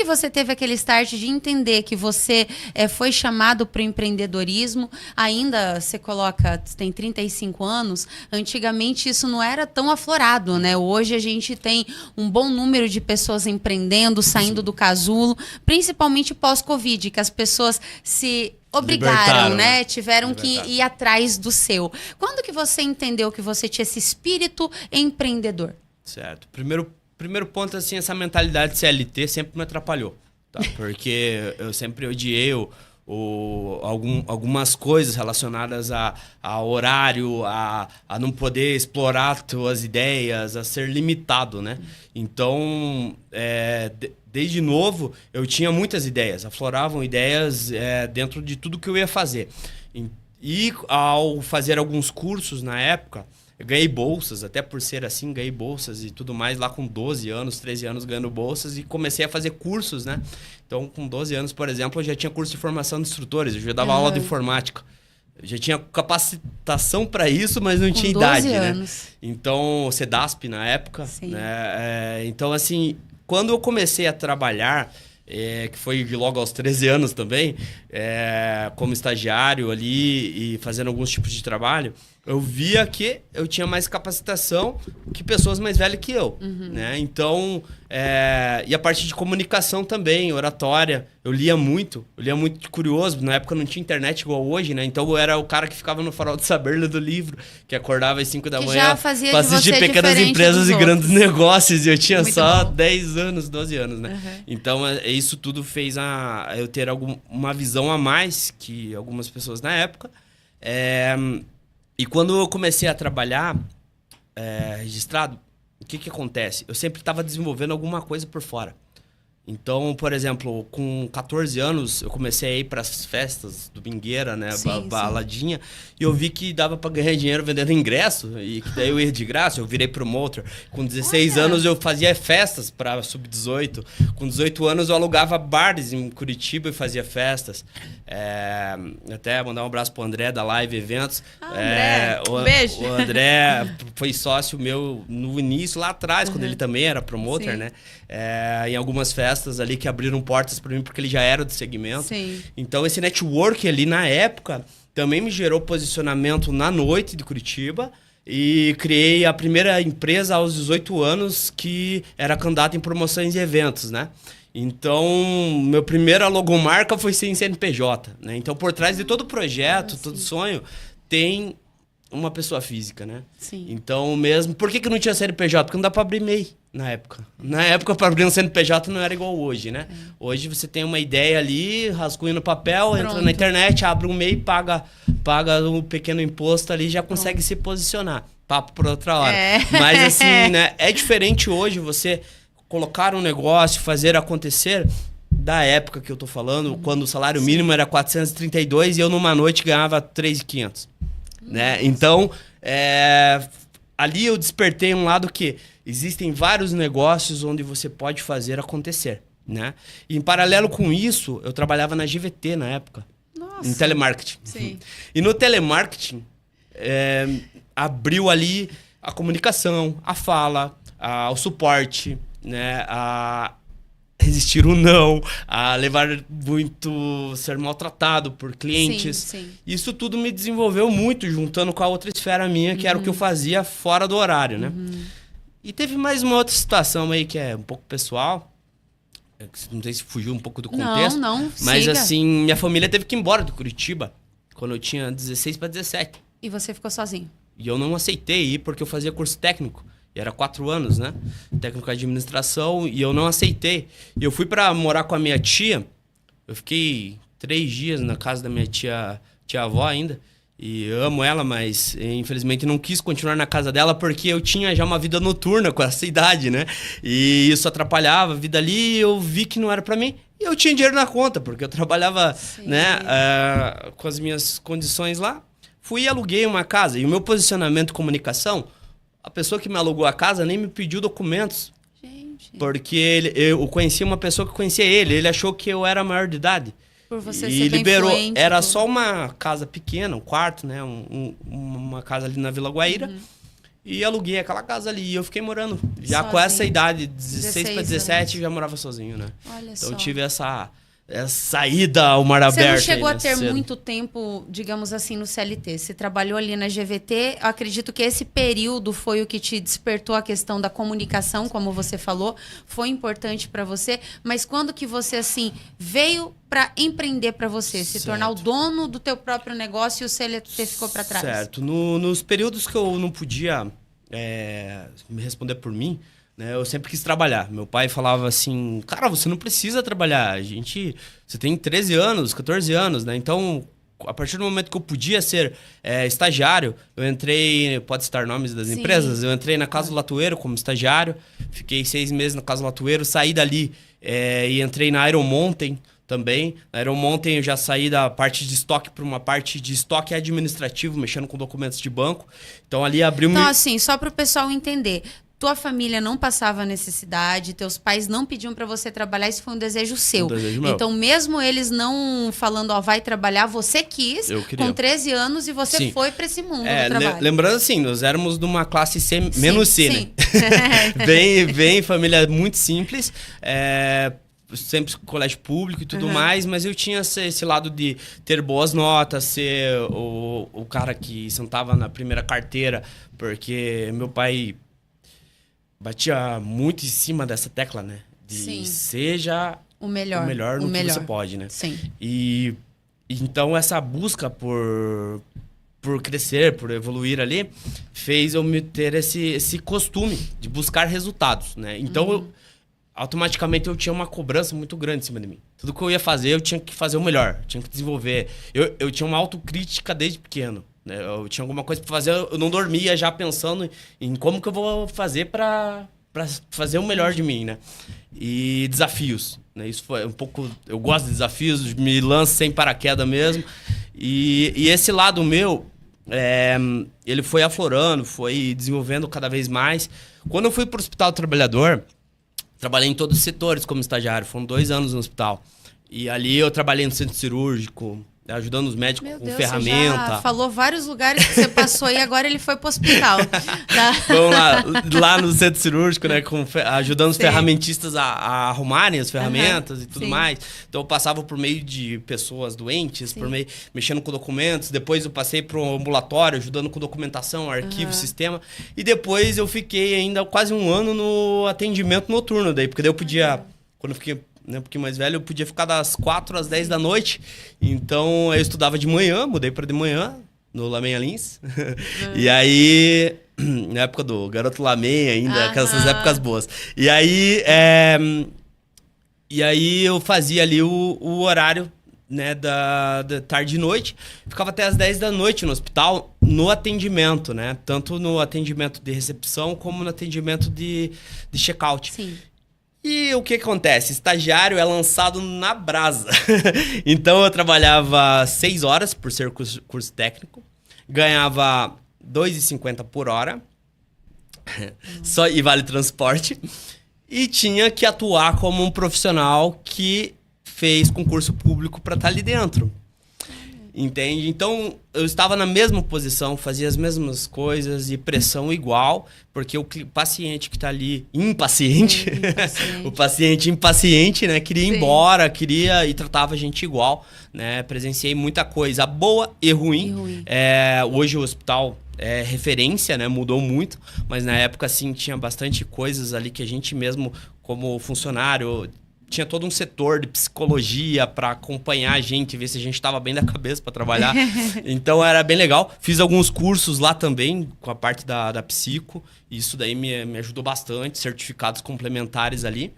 você teve aquele start de entender que você foi chamado para o empreendedorismo? Ainda você coloca, tem 35 anos, antigamente isso não era tão aflorado, né? Hoje a gente tem um bom número de pessoas empreendendo, saindo do casulo, principalmente pós-Covid, que as pessoas se obrigaram, né? Tiveram que ir atrás do seu. Quando que você entendeu que você tinha esse espírito empreendedor? Certo. Primeiro ponto, assim, essa mentalidade de CLT sempre me atrapalhou, tá? Porque eu sempre odiei algumas coisas relacionadas a horário, a não poder explorar tuas ideias, a ser limitado, né? Então, desde novo, eu tinha muitas ideias, afloravam ideias dentro de tudo que eu ia fazer. E ao fazer alguns cursos na época, eu ganhei bolsas, até por ser assim, ganhei bolsas e tudo mais, lá com 12 anos, 13 anos ganhando bolsas, e comecei a fazer cursos, né? Então, com 12 anos, por exemplo, eu já tinha curso de formação de instrutores, eu já dava aula de informática. Eu já tinha capacitação para isso, mas não tinha idade, né? Então, CEDASP na época, né? Então, assim, quando eu comecei a trabalhar, que foi logo aos 13 anos também, como estagiário ali e fazendo alguns tipos de trabalho, eu via que eu tinha mais capacitação que pessoas mais velhas que eu, né? Então, e a parte de comunicação também, oratória, eu lia muito de curioso. Na época não tinha internet igual hoje, né? Então eu era o cara que ficava no Farol do Saber lendo livro, que acordava às 5 da manhã para assistir Pequenas Empresas e Grandes Negócios, e eu tinha muito só 10 anos, 12 anos, né? Então isso tudo fez eu ter uma visão a mais que algumas pessoas na época. E quando eu comecei a trabalhar registrado, o que acontece? Eu sempre estava desenvolvendo alguma coisa por fora. Então, por exemplo, com 14 anos, eu comecei a ir para as festas domingueira, né? Baladinha. E eu vi que dava para ganhar dinheiro vendendo ingresso. E que daí eu ia de graça, eu virei promotor. Com 16 anos, eu fazia festas para sub-18. Com 18 anos, eu alugava bares em Curitiba e fazia festas. Até mandar um abraço pro André, da Live Eventos. André, um beijo. O André foi sócio meu no início, lá atrás, quando ele também era promotor, né? Em algumas festas ali que abriram portas para mim, porque ele já era do segmento. Então, esse network ali na época também me gerou posicionamento na noite de Curitiba, e criei a primeira empresa aos 18 anos que era candidata em promoções e eventos, né? Então, meu primeira logomarca foi sem CNPJ, né? Então, por trás de todo projeto, todo sonho, tem uma pessoa física, né? Então, mesmo... Por que não tinha CNPJ? Porque não dá para abrir MEI na época. Na época, para abrir um CNPJ não era igual hoje, né? Hoje você tem uma ideia ali, rascunha no papel, entra na internet, abre um MEI, paga um pequeno imposto ali, já consegue se posicionar. Papo por outra hora. Mas assim, né? É diferente hoje você colocar um negócio, fazer acontecer, da época que eu tô falando, quando o salário mínimo era 432 e eu numa noite ganhava 3.500. Né? Então, ali eu despertei um lado que existem vários negócios onde você pode fazer acontecer, né? E em paralelo com isso, eu trabalhava na GVT na época, em telemarketing. E no telemarketing, abriu ali a comunicação, a fala, o suporte, né? A resistir o não, a levar muito, ser maltratado por clientes. Isso tudo me desenvolveu muito, juntando com a outra esfera minha, que era o que eu fazia fora do horário, né? E teve mais uma outra situação aí que é um pouco pessoal, não sei se fugiu um pouco do contexto, mas assim, minha família teve que ir embora de Curitiba quando eu tinha 16 para 17. E você ficou sozinho? E eu não aceitei ir porque eu fazia curso técnico. E era 4 anos, né? Técnico de administração, e eu não aceitei. E eu fui para morar com a minha tia. Eu fiquei 3 dias na casa da minha tia-avó ainda. E amo ela, mas infelizmente não quis continuar na casa dela porque eu tinha já uma vida noturna com essa idade, né? E isso atrapalhava a vida ali, e eu vi que não era para mim. E eu tinha dinheiro na conta, porque eu trabalhava, né, com as minhas condições lá. Fui e aluguei uma casa. E o meu posicionamento de comunicação, a pessoa que me alugou a casa nem me pediu documentos. Porque eu conhecia uma pessoa que conhecia ele. Ele achou que eu era maior de idade. Por você e ser liberou. influente, Era só uma casa pequena, um quarto, né? Uma casa ali na Vila Guaíra. e aluguei aquela casa ali. E eu fiquei morando. Já Sozinho. com essa idade, 16 para 17, anos. já morava sozinho, né? Olha Então só. eu tive essa saída ao mar aberto. Você não chegou aí, a né, ter cedo. muito tempo, digamos assim, no CLT. Você trabalhou ali na GVT. Eu acredito que esse período foi o que te despertou a questão da comunicação, como você falou. Foi importante para você. Mas quando que você, assim, veio para empreender para você? Se tornar o dono do teu próprio negócio e o CLT ficou para trás? Certo. Nos períodos que eu não podia me responder por mim, né, eu sempre quis trabalhar. Meu pai falava assim, cara, você não precisa trabalhar. Você tem 13 anos, 14 anos, né? Então, a partir do momento que eu podia ser estagiário, eu entrei, pode citar nomes das Sim. empresas, eu entrei na Casa do Latoeiro como estagiário, fiquei 6 meses na Casa do Latoeiro, saí dali e entrei na Iron Mountain também. Na Iron Mountain eu já saí da parte de estoque para uma parte de estoque administrativo, mexendo com documentos de banco. Então ali abriu... Então, assim, só para o pessoal entender... Tua família não passava necessidade, teus pais não pediam para você trabalhar, isso foi um desejo seu. Um desejo meu. Então, mesmo eles não falando, ó, vai trabalhar, você quis, Eu queria. com 13 anos, e você Sim. foi para esse mundo do trabalho. Lembrando assim, nós éramos de uma classe C, menos C, sim. né? bem família muito simples, sempre colégio público e tudo mais, mas eu tinha esse lado de ter boas notas, ser o cara que sentava na primeira carteira, porque meu pai batia muito em cima dessa tecla, né? Sim. Seja o melhor no que você pode, né? Sim. E então essa busca por crescer, por evoluir ali, fez eu me ter esse costume de buscar resultados, né? Então, automaticamente eu tinha uma cobrança muito grande em cima de mim. Tudo que eu ia fazer, eu tinha que fazer o melhor, tinha que desenvolver. Eu tinha uma autocrítica desde pequeno, né? Eu tinha alguma coisa para fazer, eu não dormia já pensando em como que eu vou fazer para fazer o melhor de mim, né? E desafios, né? Isso foi um pouco... Eu gosto de desafios, me lanço sem paraquedas mesmo. E esse lado meu, ele foi aflorando, foi desenvolvendo cada vez mais. Quando eu fui para o Hospital do Trabalhador, trabalhei em todos os setores como estagiário. Foram 2 anos no hospital. E ali eu trabalhei no centro cirúrgico, ajudando os médicos com ferramenta. Você já falou vários lugares que você passou e agora ele foi pro hospital. Tá? Vamos lá no centro cirúrgico, né, ajudando os Sim. ferramentistas a arrumarem as ferramentas e tudo sim. mais. Então eu passava por meio de pessoas doentes, Sim. por meio mexendo com documentos. Depois eu passei para o ambulatório, ajudando com documentação, arquivo, sistema. E depois eu fiquei ainda quase 1 ano no atendimento noturno daí, porque daí eu podia, quando eu fiquei um pouquinho mais velho, eu podia ficar das 4 às 10 da noite. Então, eu estudava de manhã, mudei para de manhã, no Lamenha Lins. E aí, na época do Garoto Lamenha ainda, aquelas épocas boas. E aí, eu fazia ali o horário, né, da tarde e noite. Ficava até às 10 da noite no hospital, no atendimento, né? Tanto no atendimento de recepção, como no atendimento de check-out. Sim. E o que acontece? Estagiário é lançado na brasa. Então eu trabalhava 6 horas por ser curso técnico, ganhava R$ 2,50 por hora, só e vale transporte, e tinha que atuar como um profissional que fez concurso público para estar ali dentro. Entende? Então, eu estava na mesma posição, fazia as mesmas coisas e pressão igual, porque o paciente que está ali, impaciente, o paciente impaciente, né, queria ir embora, e tratava a gente igual, né? Presenciei muita coisa boa e ruim. Hoje o hospital é referência, né? Mudou muito, mas na época, assim, tinha bastante coisas ali que a gente mesmo, como funcionário... Tinha todo um setor de psicologia para acompanhar a gente, ver se a gente estava bem da cabeça para trabalhar. Então era bem legal. Fiz alguns cursos lá também, com a parte da psico. Isso daí me ajudou bastante, certificados complementares ali.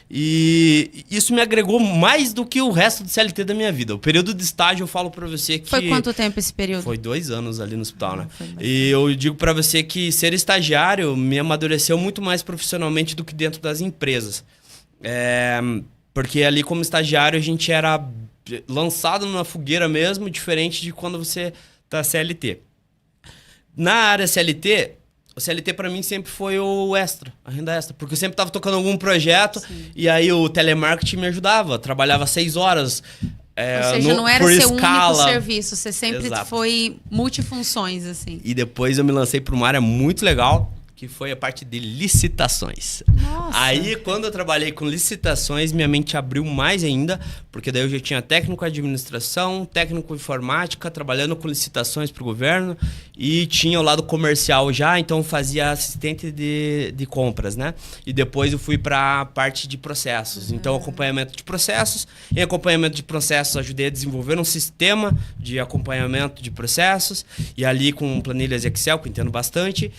E isso me agregou mais do que o resto do CLT da minha vida. O período de estágio, eu falo para você que... Foi quanto tempo esse período? Foi 2 anos ali no hospital, né? E eu digo para você que ser estagiário me amadureceu muito mais profissionalmente do que dentro das empresas. Porque ali como estagiário a gente era lançado numa fogueira mesmo, diferente de quando você tá CLT. Na área CLT, o CLT para mim sempre foi o extra, a renda extra, porque eu sempre tava tocando algum projeto. Sim. E aí o telemarketing me ajudava, trabalhava 6 horas, Ou seja, não era por seu escala. único serviço, você sempre Exato. foi multifunções, assim. E depois eu me lancei para uma área muito legal, que foi a parte de licitações. Nossa. Aí, quando eu trabalhei com licitações, minha mente abriu mais ainda, porque daí eu já tinha técnico em administração, técnico em informática, trabalhando com licitações para o governo, e tinha o lado comercial já, então fazia assistente de compras, né? E depois eu fui para a parte de processos. Então, acompanhamento de processos. Em acompanhamento de processos, ajudei a desenvolver um sistema de acompanhamento de processos, e ali com planilhas Excel, que eu entendo bastante,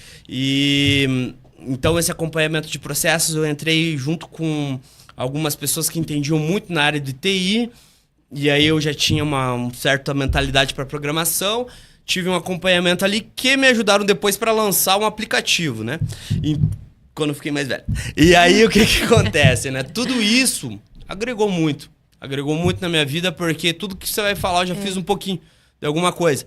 então, esse acompanhamento de processos, eu entrei junto com algumas pessoas que entendiam muito na área de TI, e aí eu já tinha uma certa mentalidade para programação, tive um acompanhamento ali que me ajudaram depois para lançar um aplicativo, né? E, quando eu fiquei mais velho. E aí, o que acontece, né? Tudo isso agregou muito na minha vida, porque tudo que você vai falar eu já fiz um pouquinho de alguma coisa.